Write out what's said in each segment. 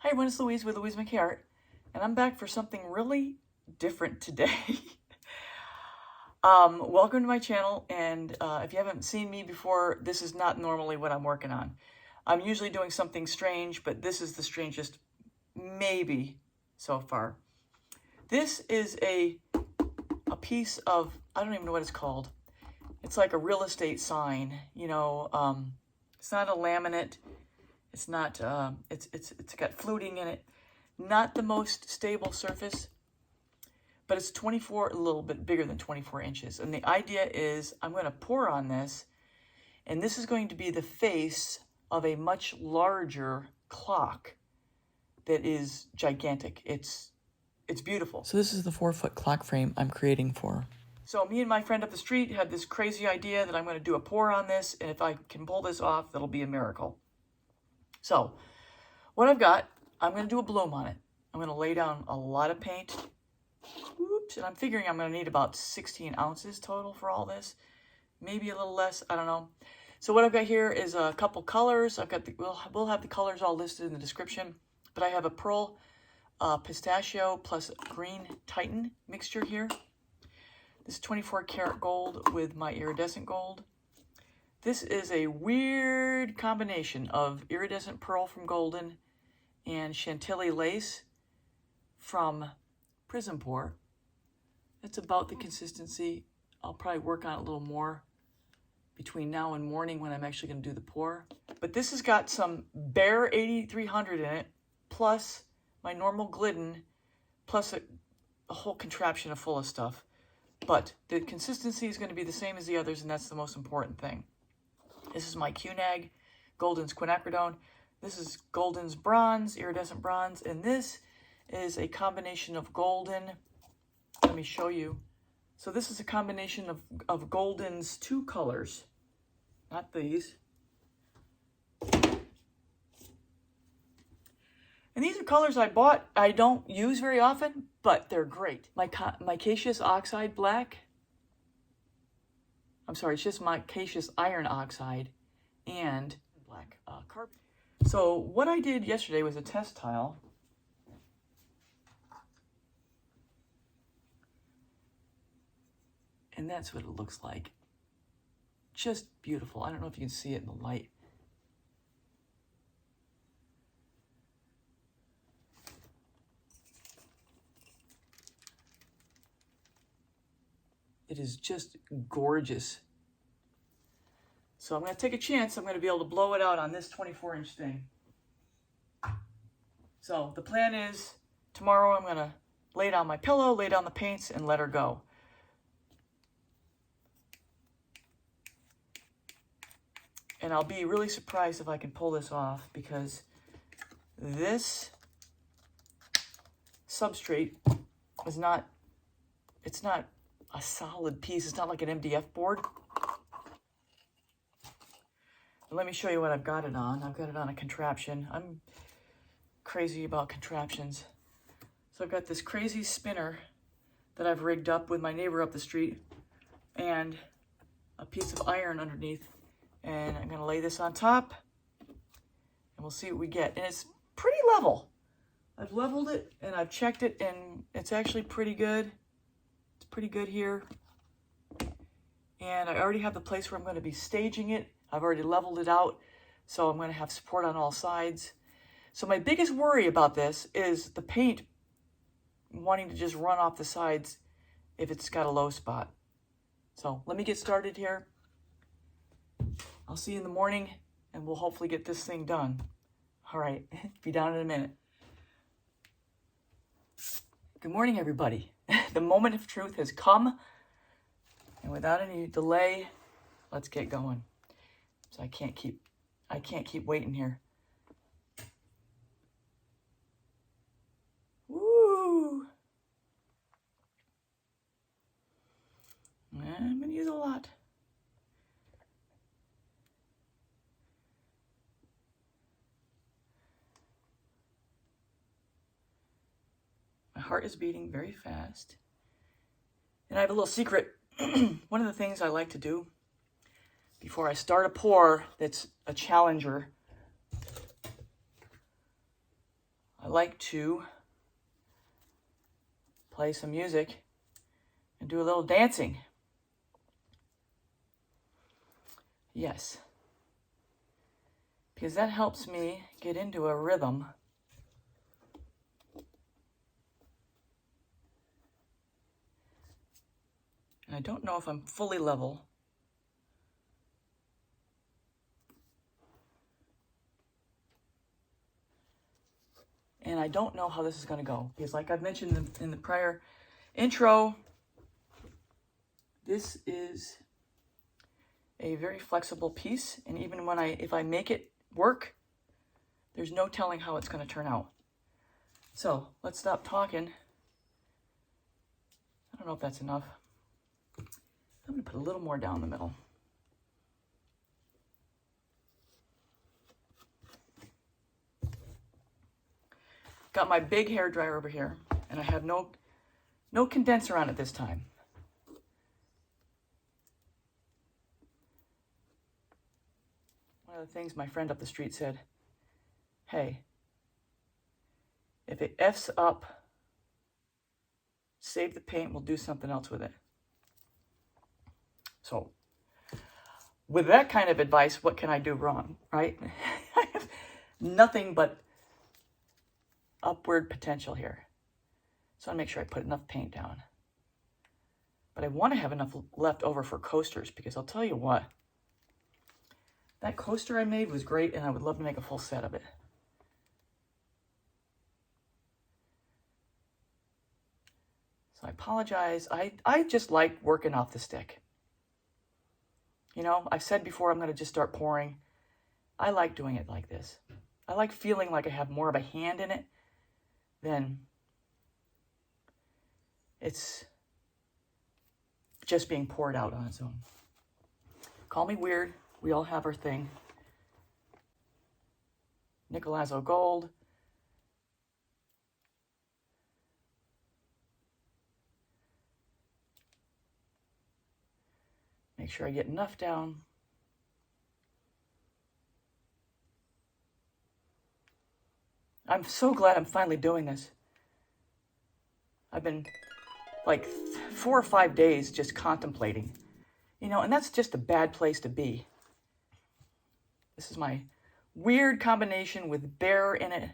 Hi everyone, it's Louise with Louise DecoArt, and I'm back for something really different today. Welcome to my channel, and if you haven't seen me before, this is not normally what I'm working on. I'm usually doing something strange, but this is the strangest maybe so far. This is a piece of, I don't even know what it's called. It's like a real estate sign, you know. It's not a laminate. It's not, it's got fluting in it. Not the most stable surface, but it's 24, a little bit bigger than 24 inches. And the idea is I'm going to pour on this, and this is going to be the face of a much larger clock that is gigantic. It's beautiful. So this is the 4-foot clock frame I'm creating for. So me and my friend up the street had this crazy idea that I'm going to do a pour on this, and if I can pull this off, that'll be a miracle. So, what I've got, I'm going to do a bloom on it. I'm going to lay down a lot of paint. Oops, and I'm figuring I'm going to need about 16 ounces total for all this. Maybe a little less, I don't know. So what I've got here is a couple colors. I've got we'll have the colors all listed in the description. But I have a pearl pistachio plus green Titan mixture here. This is 24 karat gold with my iridescent gold. This is a weird combination of iridescent pearl from Glidden and Chantilly Lace from Prizm Pour. That's about the consistency. I'll probably work on it a little more between now and morning when I'm actually going to do the pour. But this has got some Behr 8300 in it, plus my normal Glidden, plus a whole contraption full of stuff. But the consistency is going to be the same as the others, and that's the most important thing. This is my QNAG, Golden's Quinacridone. This is Golden's bronze, iridescent bronze, and this is a combination of Glidden. Let me show you. So this is a combination of Golden's two colors, not these. And these are colors I bought. I don't use very often, but they're great. Micaceous Oxide Black. I'm sorry, it's just Micaceous Iron Oxide and black carbon. So what I did yesterday was a test tile. And that's what it looks like. Just beautiful. I don't know if you can see it in the light. It is just gorgeous. So I'm going to take a chance. I'm going to be able to blow it out on this 24-inch thing. So the plan is tomorrow I'm going to lay down my pillow, lay down the paints, and let her go. And I'll be really surprised if I can pull this off, because this substrate is not, it's not a solid piece. It's not like an MDF board. And let me show you what I've got it on. I've got it on a contraption. I'm crazy about contraptions. So I've got this crazy spinner that I've rigged up with my neighbor up the street and a piece of iron underneath. And I'm going to lay this on top and we'll see what we get. And it's pretty level. I've leveled it and I've checked it, and it's actually pretty good. It's pretty good here. And I already have the place where I'm going to be staging it. I've already leveled it out, so I'm going to have support on all sides. So my biggest worry about this is the paint wanting to just run off the sides if it's got a low spot. So let me get started here. I'll see you in the morning, and we'll hopefully get this thing done. All right, be down in a minute. Good morning, everybody. The moment of truth has come, and without any delay, let's get going. So I can't keep waiting here. Woo! I'm gonna use a lot. My heart is beating very fast. And I have a little secret. One of the things I like to do before I start a pour that's a challenger, I like to play some music and do a little dancing. Yes. Because that helps me get into a rhythm. And I don't know if I'm fully level. And I don't know how this is going to go. Because like I've mentioned in the prior intro, this is a very flexible piece. And even when if I make it work, there's no telling how it's going to turn out. So let's stop talking. I don't know if that's enough. I'm going to put a little more down the middle. Got my big hair dryer over here, and I have no condenser on it this time. One of the things my friend up the street said, hey, if it F's up, save the paint, we'll do something else with it. So, with that kind of advice, what can I do wrong, right? I have nothing but upward potential here. So I want to make sure I put enough paint down. But I want to have enough left over for coasters, because I'll tell you what, that coaster I made was great, and I would love to make a full set of it. So I apologize. I just like working off the stick. You know, I've said before I'm going to just start pouring. I like doing it like this. I like feeling like I have more of a hand in it than it's just being poured out on its own. Call me weird. We all have our thing. Nicolazzo Gold. Make sure I get enough down. I'm so glad I'm finally doing this. I've been like 4 or 5 days just contemplating, you know, and that's just a bad place to be. This is my weird combination with Behr in it,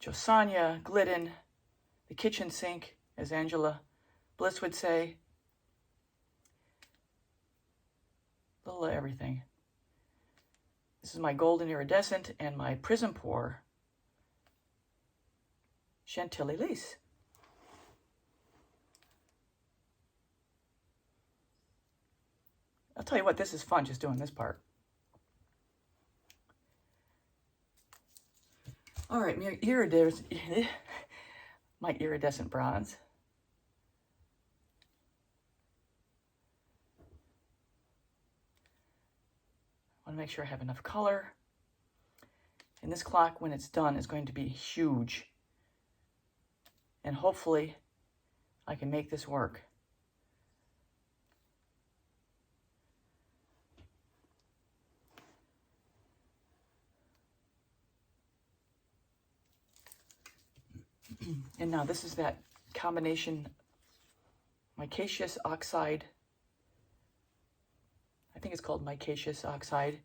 Josanya, Glidden, the kitchen sink, as Angela Bliss would say. A little of everything. This is my golden iridescent and my Prizm Pour Chantilly Lace. I'll tell you what, this is fun just doing this part. All right, my iridescent bronze. I want to make sure I have enough color. And this clock, when it's done, is going to be huge. And hopefully, I can make this work. And now this is that combination Micaceous Oxide. I think it's called Micaceous Oxide,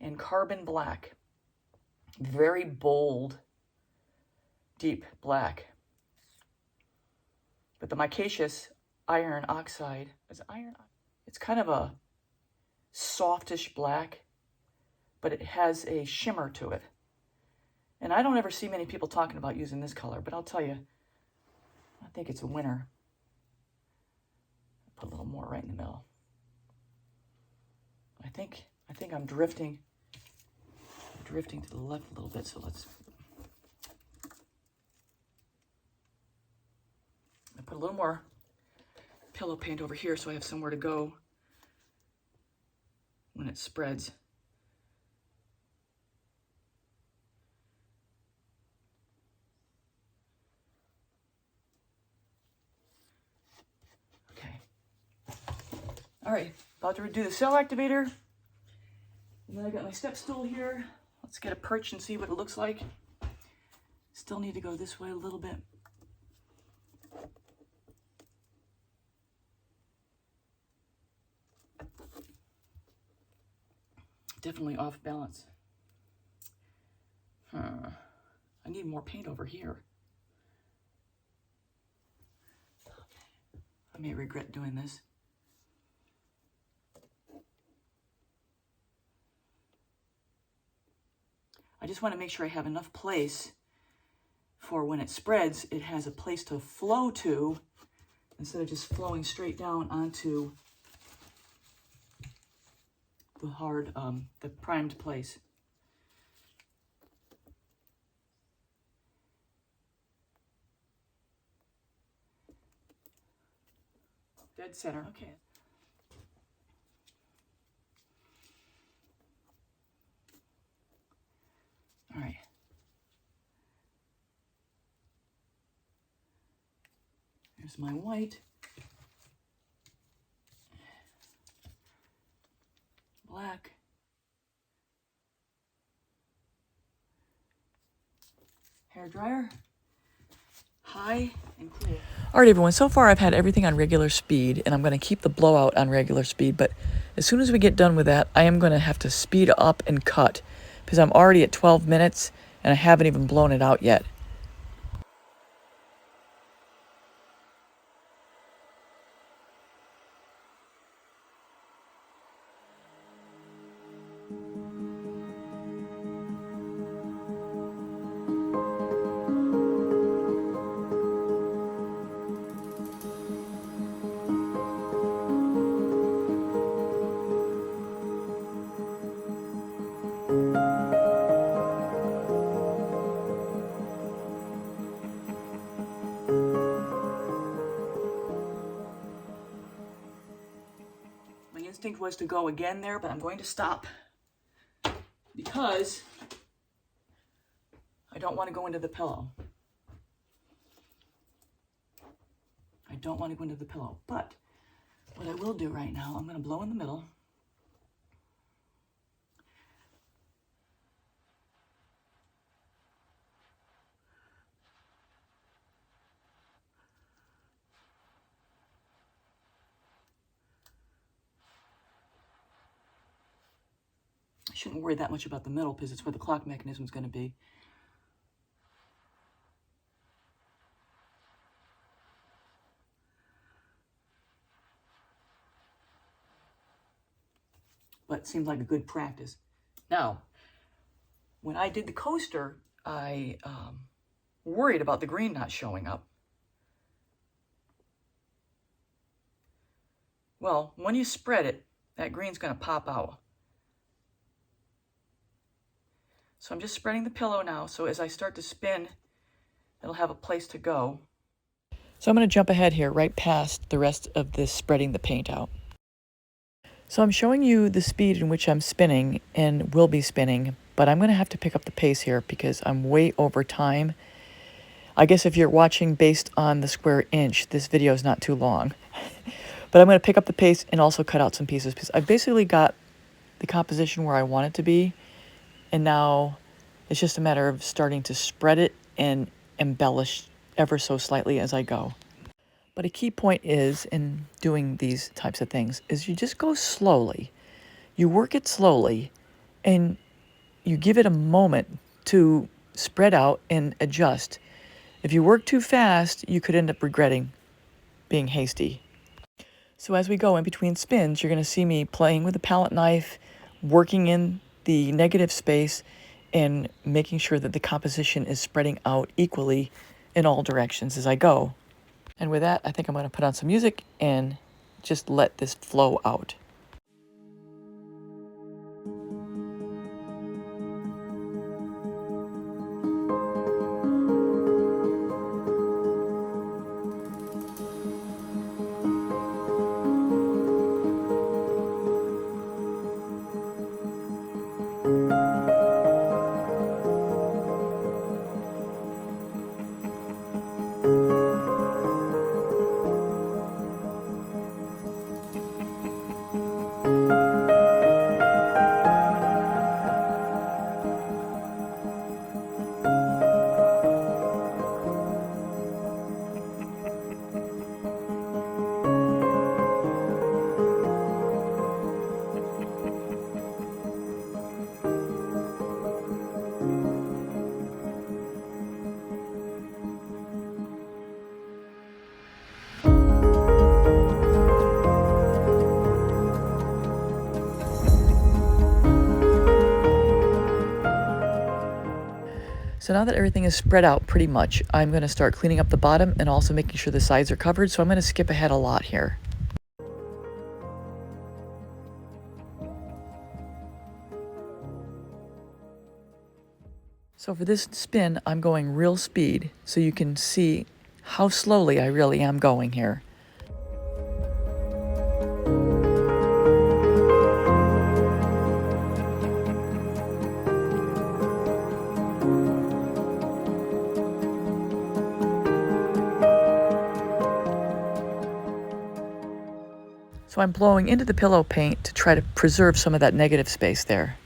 and Carbon Black. Very bold, deep black. But the Micaceous Iron Oxide, it's kind of a softish black, but it has a shimmer to it. And I don't ever see many people talking about using this color, but I'll tell you, I think it's a winner. Put a little more right in the middle. I think I'm drifting to the left a little bit, so let's put a little more pillow paint over here so I have somewhere to go when it spreads. Okay. All right, about to do the cell activator. And then I got my step stool here. Let's get a perch and see what it looks like. Still need to go this way a little bit. Definitely off balance. I need more paint over here. Okay. I may regret doing this. I just want to make sure I have enough place for when it spreads, it has a place to flow to instead of just flowing straight down onto the hard, the primed place. Dead center, okay. All right. Here's my white. Black. Hair dryer. High and cool. All right, everyone, so far I've had everything on regular speed, and I'm going to keep the blowout on regular speed, but as soon as we get done with that, I am going to have to speed up and cut, because I'm already at 12 minutes, and I haven't even blown it out yet. Instinct was to go again there, but I'm going to stop because I don't want to go into the pillow. I don't want to go into the pillow, but what I will do right now, I'm going to blow in the middle. I shouldn't worry that much about the middle because it's where the clock mechanism is going to be. But it seems like a good practice. Now, when I did the coaster, I worried about the green not showing up. Well, when you spread it, that green's going to pop out. So I'm just spreading the pillow now, so as I start to spin, it'll have a place to go. So I'm going to jump ahead here right past the rest of this spreading the paint out. So I'm showing you the speed in which I'm spinning and will be spinning, but I'm going to have to pick up the pace here because I'm way over time. I guess if you're watching based on the square inch, this video is not too long. But I'm going to pick up the pace and also cut out some pieces because I've basically got the composition where I want it to be. And now it's just a matter of starting to spread it and embellish ever so slightly as I go. But a key point is in doing these types of things is you just go slowly. You work it slowly and you give it a moment to spread out and adjust. If you work too fast, you could end up regretting being hasty. So as we go in between spins, you're going to see me playing with the palette knife, working in the negative space, and making sure that the composition is spreading out equally in all directions as I go. And with that, I think I'm going to put on some music and just let this flow out. So now that everything is spread out pretty much, I'm going to start cleaning up the bottom and also making sure the sides are covered. So I'm going to skip ahead a lot here. So for this spin, I'm going real speed so you can see how slowly I really am going here. So I'm blowing into the pillow paint to try to preserve some of that negative space there.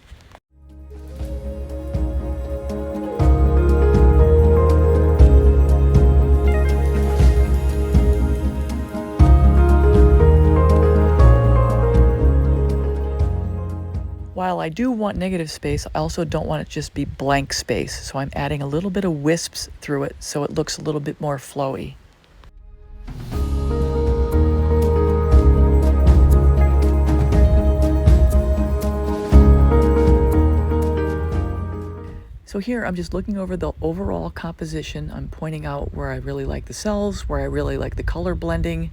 While I do want negative space, I also don't want it to just be blank space. So I'm adding a little bit of wisps through it so it looks a little bit more flowy. So here I'm just looking over the overall composition. I'm pointing out where I really like the cells, where I really like the color blending,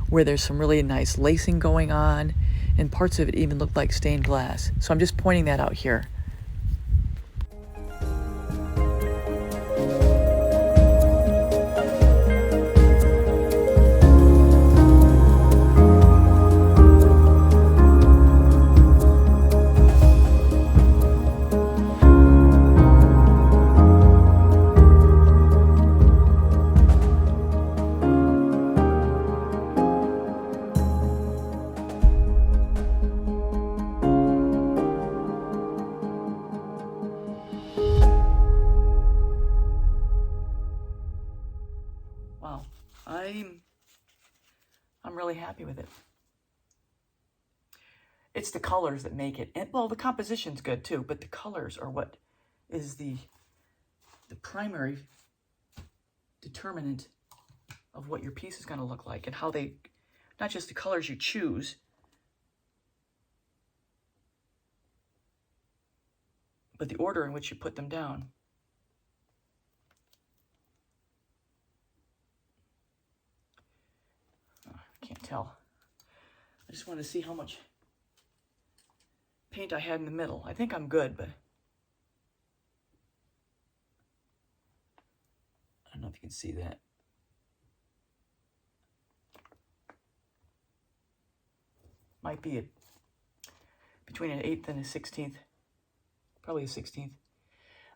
where there's some really nice lacing going on, and parts of it even look like stained glass. So I'm just pointing that out here. Wow, I'm really happy with it. It's the colors that make it. And, well, the composition's good too, but the colors are what is the primary determinant of what your piece is going to look like and how they, not just the colors you choose, but the order in which you put them down. Can't tell. I just want to see how much paint I had in the middle. I think I'm good, but I don't know if you can see that. Might be between an 1/8 and a 1/16. Probably a 1/16.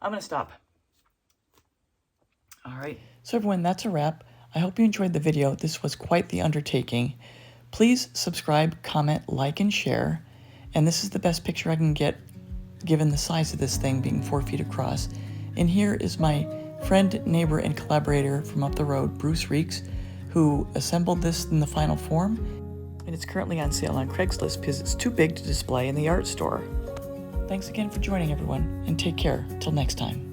I'm going to stop. All right. So everyone, that's a wrap. I hope you enjoyed the video. This was quite the undertaking. Please subscribe, comment, like, and share. And this is the best picture I can get given the size of this thing being 4 feet across. And here is my friend, neighbor, and collaborator from up the road, Bruce Reeks, who assembled this in the final form. And it's currently on sale on Craigslist because it's too big to display in the art store. Thanks again for joining, everyone, and take care. Till next time.